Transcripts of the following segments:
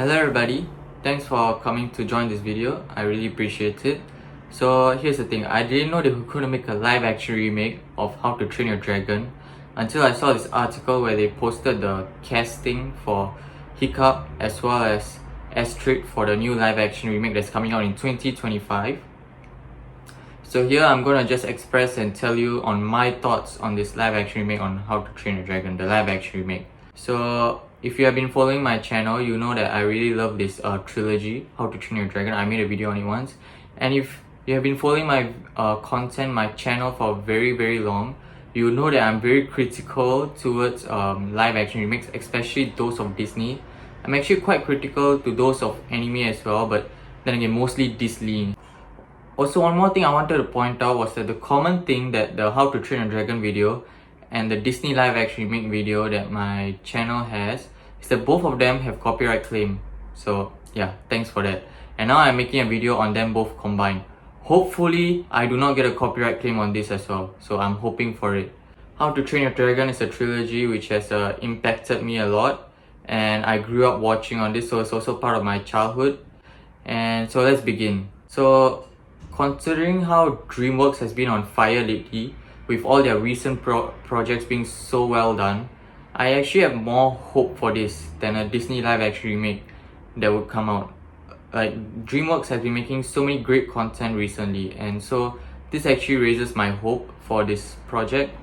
Hello everybody, thanks for coming to join this video. I really appreciate it. So here's the thing, I didn't know they were going to make a live action remake of How to Train Your Dragon until I saw this article where they posted the casting for Hiccup as well as Astrid for the new live action remake that's coming out in 2025. So here I'm going to just express and tell you on my thoughts on this live action remake on How to Train Your Dragon, the live action remake. So if you have been following my channel, you know that I really love this trilogy, How to Train Your Dragon. I made a video on it once. And if you have been following my content, my channel for very long, you know that I'm very critical towards live action remakes, especially those of Disney. I'm actually quite critical to those of anime as well, but then again, mostly Disney. Also, one more thing I wanted to point out was that the common thing that the How to Train a Dragon video and the Disney live action remake video that my channel has is that both of them have copyright claim. So yeah, thanks for that. And now I'm making a video on them both combined. Hopefully, I do not get a copyright claim on this as well. So I'm hoping for it. How to Train Your Dragon is a trilogy which has impacted me a lot. And I grew up watching on this, so it's also part of my childhood. And so let's begin. So considering how DreamWorks has been on fire lately, with all their recent projects being so well done, I actually have more hope for this than a Disney live action remake that would come out. Like, DreamWorks has been making so many great content recently, and so this actually raises my hope for this project.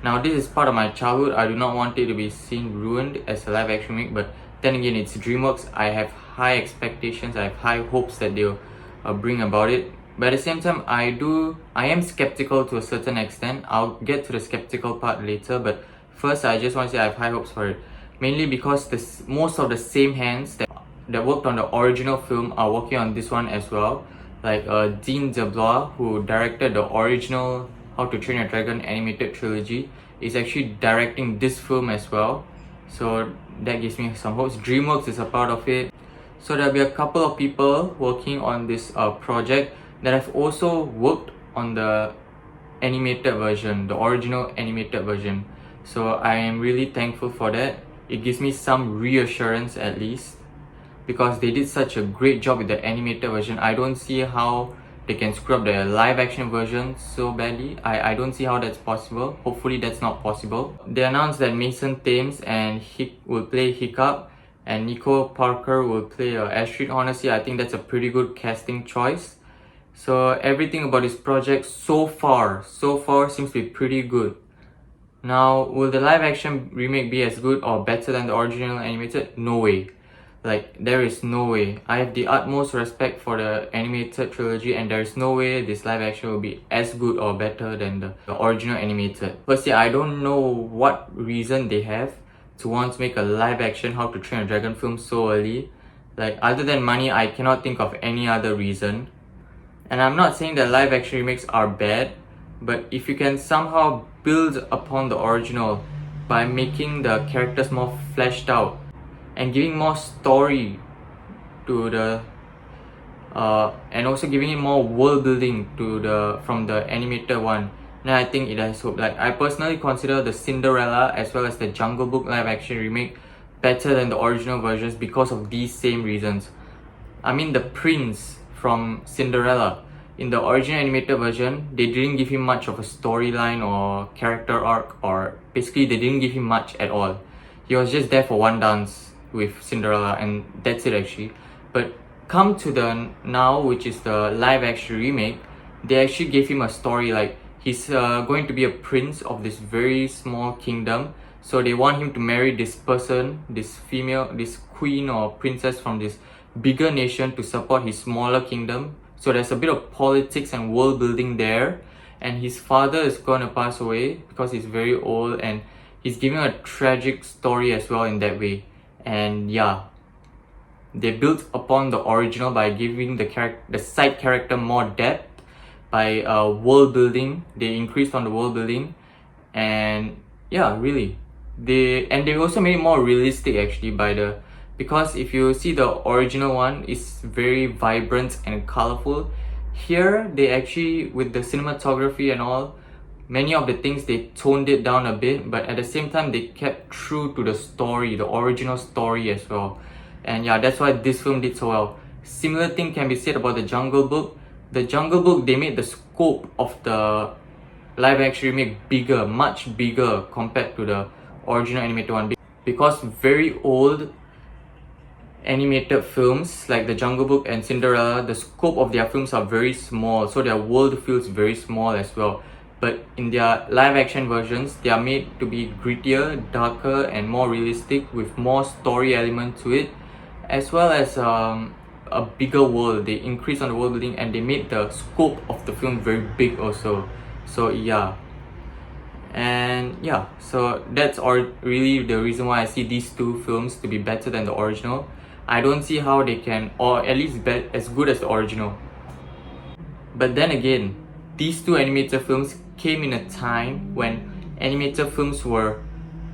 Now, this is part of my childhood. I do not want it to be seen ruined as a live action remake, but then again, it's DreamWorks. I have high expectations, I have high hopes that they'll bring about it. But at the same time, I am skeptical to a certain extent. I'll get to the skeptical part later, but first I just want to say I have high hopes for it. Mainly because most of the same hands that worked on the original film are working on this one as well. Like Dean DeBlois, who directed the original How to Train Your Dragon animated trilogy, is actually directing this film as well. So that gives me some hopes. DreamWorks is a part of it. So there'll be a couple of people working on this project that have also worked on the animated version, the original animated version. So I am really thankful for that. It gives me some reassurance at least, because they did such a great job with the animated version. I don't see how they can screw up the live action version so badly. I don't see how that's possible. Hopefully that's not possible. They announced that Mason Thames and will play Hiccup, and Nico Parker will play Astrid. Honestly, I think that's a pretty good casting choice. So everything about this project so far seems to be pretty good. Now, will the live action remake be as good or better than the original animated? No way. Like, there is no way. I have the utmost respect for the animated trilogy, and there is no way this live action will be as good or better than the original animated. Firstly, I don't know what reason they have to want to make a live action How to Train a Dragon film so early. Like, other than money, I cannot think of any other reason. And I'm not saying that live action remakes are bad, but if you can somehow build upon the original by making the characters more fleshed out and giving more story to the and also giving it more world building from the animated one, then I think it has hope. Like, I personally consider the Cinderella as well as the Jungle Book live action remake better than the original versions because of these same reasons. I mean, the prince from Cinderella, in the original animated version, they didn't give him much of a storyline or character arc, or basically they didn't give him much at all. He was just there for one dance with Cinderella, and that's it actually. But come to the now, which is the live action remake, they actually gave him a story. Like, he's going to be a prince of this very small kingdom. So they want him to marry this person, this queen or princess from this bigger nation to support his smaller kingdom. So there's a bit of politics and world building there. And his father is gonna pass away because he's very old, and he's giving a tragic story as well in that way. And yeah, they built upon the original by giving the side character more depth by world building. They increased on the world building, and yeah, really, they also made it more realistic actually because if you see the original one is very vibrant and colorful. Here they actually, with the cinematography and all, many of the things they toned it down a bit, but at the same time they kept true to the story, the original story as well. and yeah, that's why this film did so well. Similar thing can be said about the Jungle Book. The Jungle Book, they made the scope of the live action remake bigger, much bigger compared to the original animated one, because very old animated films like the Jungle Book and Cinderella, the scope of their films are very small, so their world feels very small as well. But in their live action versions, they are made to be grittier, darker, and more realistic, with more story element to it, as well as a bigger world. They increased on the world building and they made the scope of the film very big also. So yeah, and yeah, so that's really the reason why I see these two films to be better than the original. I don't see how they can, or at least be as good as the original. But then again, these two animated films came in a time when animated films were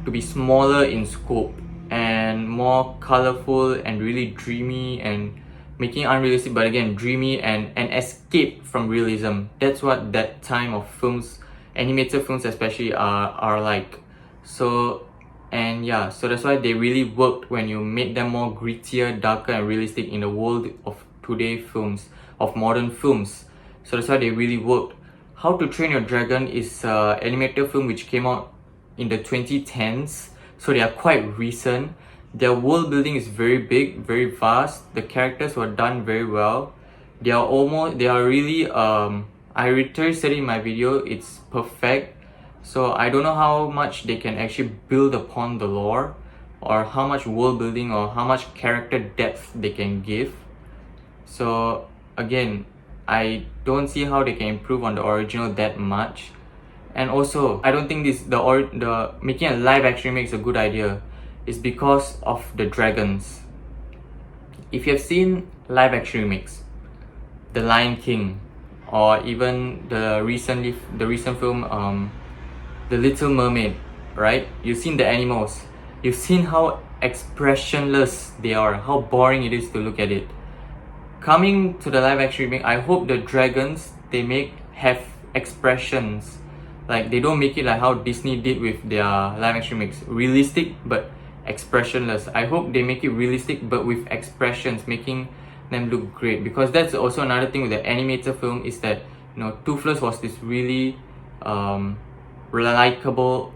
to be smaller in scope and more colorful and really dreamy, and making unrealistic but again dreamy, and an escape from realism. That's what that time of films, animated films especially, are like. So, and yeah, so that's why they really worked when you made them more grittier, darker, and realistic in the world of today films, of modern films. So that's why they really worked. How to Train Your Dragon is an animated film which came out in the 2010s, so they are quite recent. Their world building is very big, very vast. The characters were done very well. They are really, I literally said it in my video, it's perfect. So I don't know how much they can actually build upon the lore, or how much world building or how much character depth they can give. So again, I don't see how they can improve on the original that much. And also, I don't think the making a live action remake is a good idea. It's because of the dragons. If you have seen live action remakes, The Lion King, or even the recent film The Little Mermaid, right? You've seen the animals. You've seen how expressionless they are, how boring it is to look at it. Coming to the live action remake, I hope the dragons they make have expressions. Like, they don't make it like how Disney did with their live action remakes, realistic but expressionless. I hope they make it realistic but with expressions, making them look great. Because that's also another thing with the animated film, is that, you know, Toothless was this really likable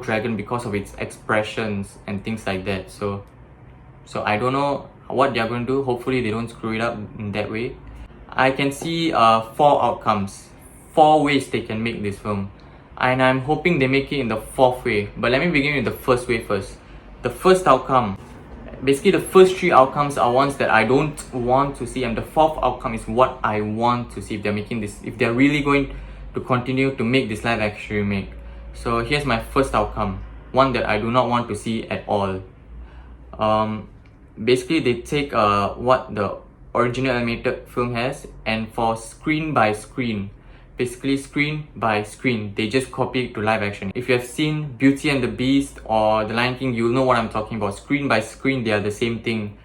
dragon because of its expressions and things like that. So I don't know what they're going to do. Hopefully they don't screw it up in that way. I can see 4 outcomes, 4 ways they can make this film, and I'm hoping they make it in the 4th way. But let me begin with the first way first. The first outcome, basically the first 3 outcomes are ones that I don't want to see, and the 4th outcome is what I want to see if they're making this, if they're really going to continue to make this live action remake. So here's my first outcome, one that I do not want to see at all. Basically they take what the original animated film has, and for screen by screen, basically screen by screen, they just copy it to live action. If you have seen Beauty and the Beast or The Lion King, you'll know what I'm talking about. Screen by screen, they are the same thing,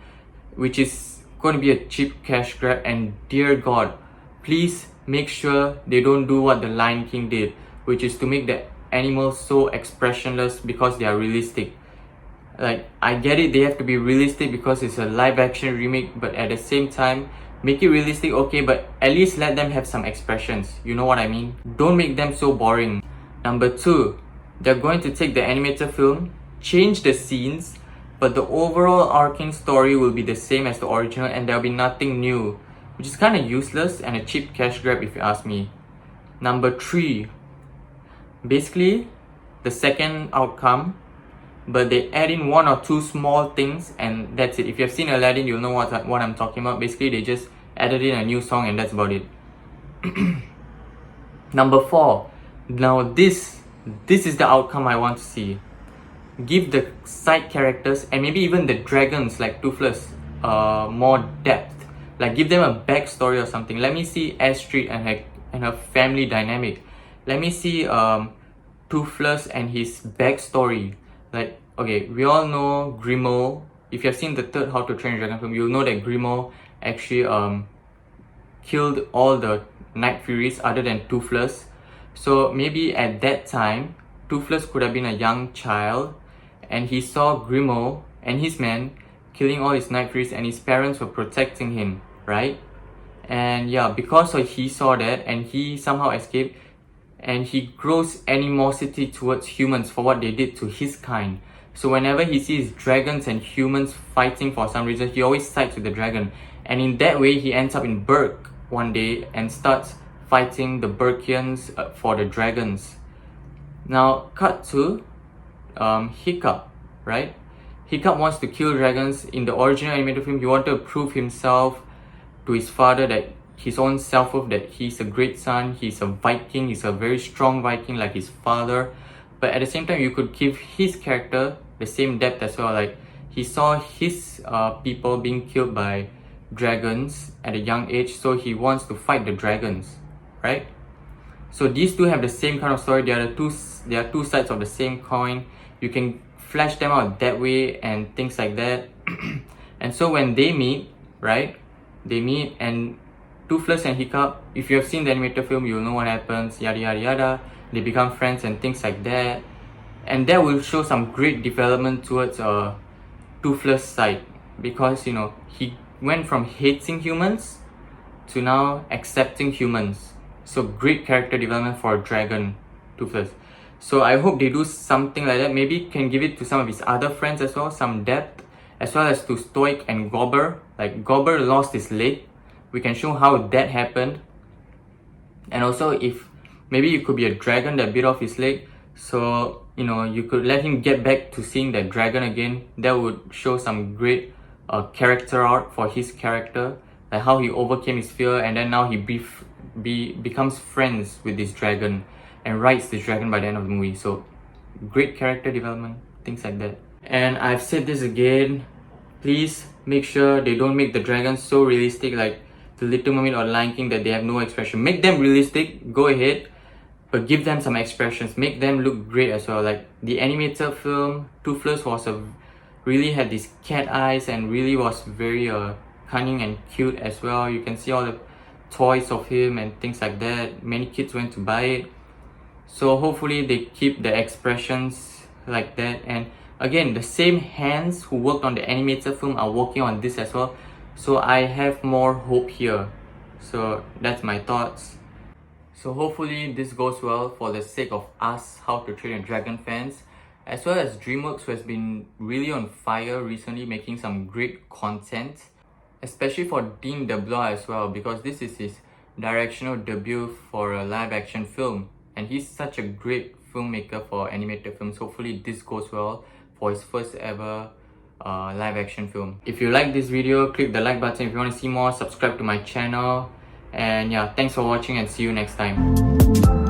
which is going to be a cheap cash grab. And dear God, please make sure they don't do what The Lion King did, which is to make the animals so expressionless because they are realistic. Like, I get it, they have to be realistic because it's a live action remake, but at the same time, make it realistic, okay, but at least let them have some expressions. You know what I mean? Don't make them so boring. Number 2, they're going to take the animated film, change the scenes, but the overall arcing story will be the same as the original, and there'll be nothing new, which is kind of useless and a cheap cash grab if you ask me. Number 3, basically the second outcome, but they add in 1 or 2 small things and that's it. If you have seen Aladdin, you'll know what I'm talking about. Basically they just added in a new song and that's about it. Number 4, now this is the outcome I want to see. Give the side characters and maybe even the dragons like Toothless more depth. Like, give them a backstory or something. Let me see Astrid and her family dynamic. Let me see Toothless and his backstory. Like, okay, we all know Grimaud. If you have seen the third How to Train Your Dragon film, you'll know that Grimaud actually killed all the Night Furies other than Toothless. So maybe at that time, Toothless could have been a young child and he saw Grimaud and his men killing all his night fairies, and his parents were protecting him, right? And yeah, because he saw that and he somehow escaped, and he grows animosity towards humans for what they did to his kind. So whenever he sees dragons and humans fighting for some reason, he always sides with the dragon. And in that way, he ends up in Berk one day and starts fighting the Berkians for the dragons. Now, cut to Hiccup, right? Hiccup wants to kill dragons. In the original animated film, he wanted to prove himself to his father, that his own self-worth, that he's a great son, he's a Viking, he's a very strong Viking like his father. But at the same time, you could give his character the same depth as well. Like, he saw his people being killed by dragons at a young age, so he wants to fight the dragons, right? So these two have the same kind of story. They are two sides of the same coin. You can flesh them out that way and things like that. And so when they meet, right? They meet, and Toothless and Hiccup, if you have seen the animated film, you'll know what happens, yada yada yada. They become friends and things like that. And that will show some great development towards Toothless' side, because you know, he went from hating humans to now accepting humans. So great character development for a dragon, Toothless. So I hope they do something like that. Maybe can give it to some of his other friends as well, some depth, as well as to Stoic and Gobber. Like, Gobber lost his leg, we can show how that happened. And also, if maybe it could be a dragon that bit off his leg, so you know, you could let him get back to seeing that dragon again. That would show some great character arc for his character, like how he overcame his fear, and then now he becomes friends with this dragon and rides this dragon by the end of the movie. So great character development, things like that. And I've said this again, please make sure they don't make the dragons so realistic like the Little Mermaid or Lion King, that they have no expression. Make them realistic, go ahead, but give them some expressions. Make them look great as well. Like the animated film, Toothless was really had these cat eyes and really was very cunning and cute as well. You can see all the toys of him and things like that. Many kids went to buy it. So hopefully they keep the expressions like that. And again, the same hands who worked on the animated film are working on this as well. So I have more hope here. So that's my thoughts. So hopefully this goes well for the sake of us How to Train Your Dragon fans, as well as DreamWorks, who has been really on fire recently, making some great content, especially for Dean DeBlois as well, because this is his directional debut for a live action film, and he's such a great filmmaker for animated films. Hopefully this goes well for his first ever live action film. If you like this video, click the like button. If you want to see more, subscribe to my channel. And yeah, thanks for watching and see you next time.